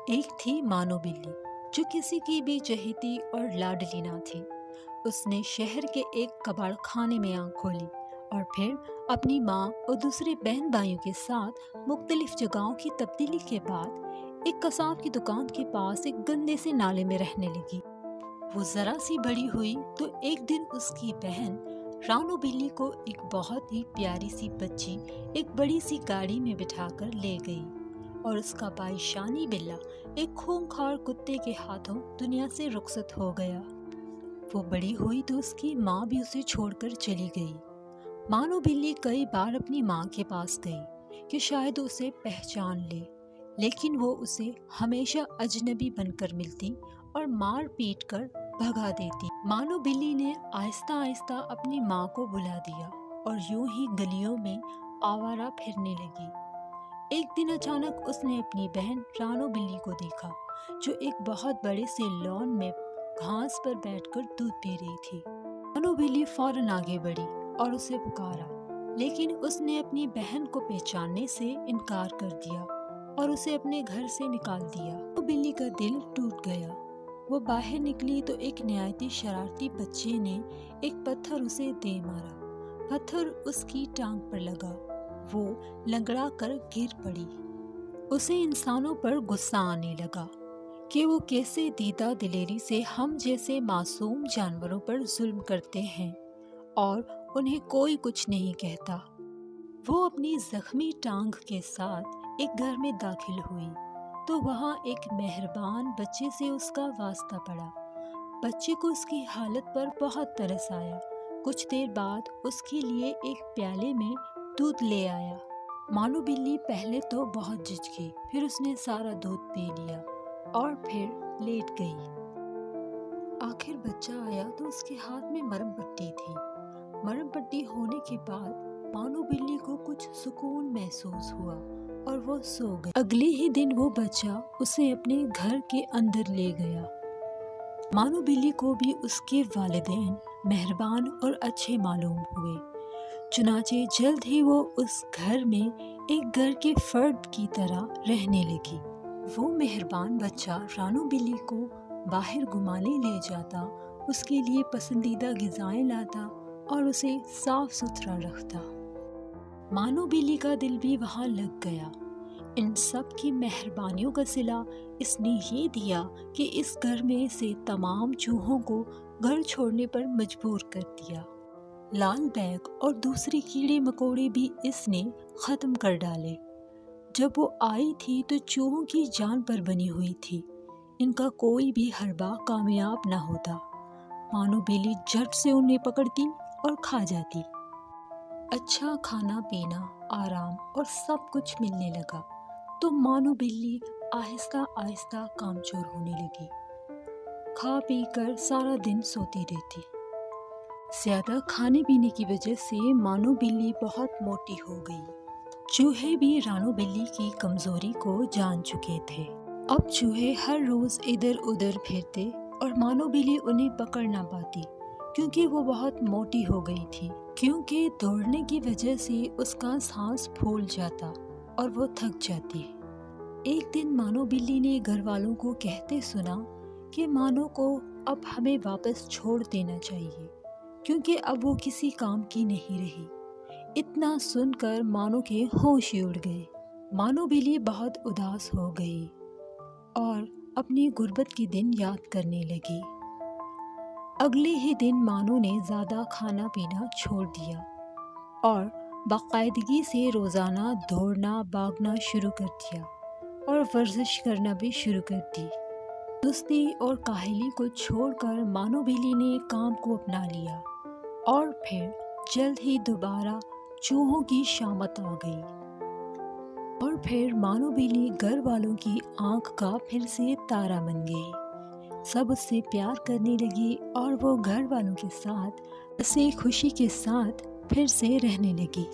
ایک تھی مانو بلی جو کسی کی بھی چہیتی اور لاڈلی نہ تھی۔ اس نے شہر کے ایک کباڑ خانے میں آنکھ کھولی اور پھر اپنی ماں اور دوسرے بہن بھائیوں کے ساتھ مختلف جگہوں کی تبدیلی کے بعد ایک قصاب کی دکان کے پاس ایک گندے سے نالے میں رہنے لگی۔ وہ ذرا سی بڑی ہوئی تو ایک دن اس کی بہن رانو بلی کو ایک بہت ہی پیاری سی بچی ایک بڑی سی گاڑی میں بٹھا کر لے گئی اور اس کا بھائی شانی بلا ایک خونخوار کتے کے ہاتھوں دنیا سے رخصت ہو گیا۔ وہ بڑی ہوئی تو اس کی ماں بھی اسے چھوڑ کر چلی گئی۔ مانو بلی کئی بار اپنی ماں کے پاس گئی کہ شاید اسے پہچان لے، لیکن وہ اسے ہمیشہ اجنبی بن کر ملتی اور مار پیٹ کر بھگا دیتی۔ مانو بلی نے آہستہ آہستہ اپنی ماں کو بھلا دیا اور یوں ہی گلیوں میں آوارہ پھرنے لگی۔ ایک دن اچانک اس نے اپنی بہن رانو بلی کو دیکھا جو ایک بہت بڑے سے لان میں گھاس پر بیٹھ کر دودھ پی رہی تھی۔ رانو بلی فوراً آگے بڑھی اور اسے پکارا، لیکن اس نے اپنی بہن کو پہچاننے سے انکار کر دیا اور اسے اپنے گھر سے نکال دیا۔ رانو بلی کا دل ٹوٹ گیا۔ وہ باہر نکلی تو ایک نہایتی شرارتی بچے نے ایک پتھر اسے دے مارا۔ پتھر اس کی ٹانگ پر لگا، وہ لنگڑا کر گر پڑی۔ اسے انسانوں پر غصہ آنے لگا کہ وہ کیسے دیدہ دلیری سے ہم جیسے معصوم جانوروں پر ظلم کرتے ہیں اور انہیں کوئی کچھ نہیں کہتا۔ وہ اپنی زخمی ٹانگ کے ساتھ ایک گھر میں داخل ہوئی تو وہاں ایک مہربان بچے سے اس کا واسطہ پڑا۔ بچے کو اس کی حالت پر بہت ترس آیا۔ کچھ دیر بعد اس کے لیے ایک پیالے میں دودھ لے آیا۔ مانو بلی پہلے تو بہت جھجکی، پھر اس نے سارا دودھ پی لیا اور پھر لیٹ گئی۔ آخر بچہ آیا تو اس کے ہاتھ میں مرہم پٹی تھی۔ مرہم پٹی ہونے کے بعد مانو بلی کو کچھ سکون محسوس ہوا اور وہ سو گئی۔ اگلے ہی دن وہ بچہ اسے اپنے گھر کے اندر لے گیا۔ مانو بلی کو بھی اس کے والدین مہربان اور اچھے معلوم ہوئے، چنانچہ جلد ہی وہ اس گھر میں ایک گھر کے فرد کی طرح رہنے لگی۔ وہ مہربان بچہ رانو بلی کو باہر گھمانے لے جاتا، اس کے لیے پسندیدہ غذائیں لاتا اور اسے صاف ستھرا رکھتا۔ مانو بلی کا دل بھی وہاں لگ گیا۔ ان سب کی مہربانیوں کا صلہ اس نے یہ دیا کہ اس گھر میں سے تمام چوہوں کو گھر چھوڑنے پر مجبور کر دیا۔ لال بیگ اور دوسرے کیڑے مکوڑے بھی اس نے ختم کر ڈالے۔ جب وہ آئی تھی تو چوہوں کی جان پر بنی ہوئی تھی، ان کا کوئی بھی حربہ کامیاب نہ ہوتا۔ مانو بلی جھٹ سے انہیں پکڑتی اور کھا جاتی۔ اچھا کھانا پینا، آرام اور سب کچھ ملنے لگا تو مانو بلی آہستہ آہستہ کامچور ہونے لگی۔ کھا پی کر سارا دن سوتی رہتی۔ زیادہ کھانے پینے کی وجہ سے مانو بلی بہت موٹی ہو گئی۔ چوہے بھی رانو بلی کی کمزوری کو جان چکے تھے۔ اب چوہے ہر روز ادھر ادھر پھرتے اور مانو بلی انہیں پکڑ نہ پاتی کیونکہ وہ بہت موٹی ہو گئی تھی، کیونکہ دوڑنے کی وجہ سے اس کا سانس پھول جاتا اور وہ تھک جاتی۔ ایک دن مانو بلی نے گھر والوں کو کہتے سنا کہ مانو کو اب ہمیں واپس چھوڑ دینا چاہیے کیونکہ اب وہ کسی کام کی نہیں رہی۔ اتنا سن کر مانو کے ہوش ہی اڑ گئے۔ مانو بلی بہت اداس ہو گئی اور اپنی غربت کے دن یاد کرنے لگی۔ اگلے ہی دن مانو نے زیادہ کھانا پینا چھوڑ دیا اور باقاعدگی سے روزانہ دوڑنا بھاگنا شروع کر دیا اور ورزش کرنا بھی شروع کر دی۔ سستی اور کاہلی کو چھوڑ کر مانو بلی نے کام کو اپنا لیا اور پھر جلد ہی دوبارہ چوہوں کی شامت آ گئی اور پھر مانو بلی گھر والوں کی آنکھ کا پھر سے تارا بن گئی۔ سب اس سے پیار کرنے لگی اور وہ گھر والوں کے ساتھ ہنسی خوشی کے ساتھ پھر سے رہنے لگی۔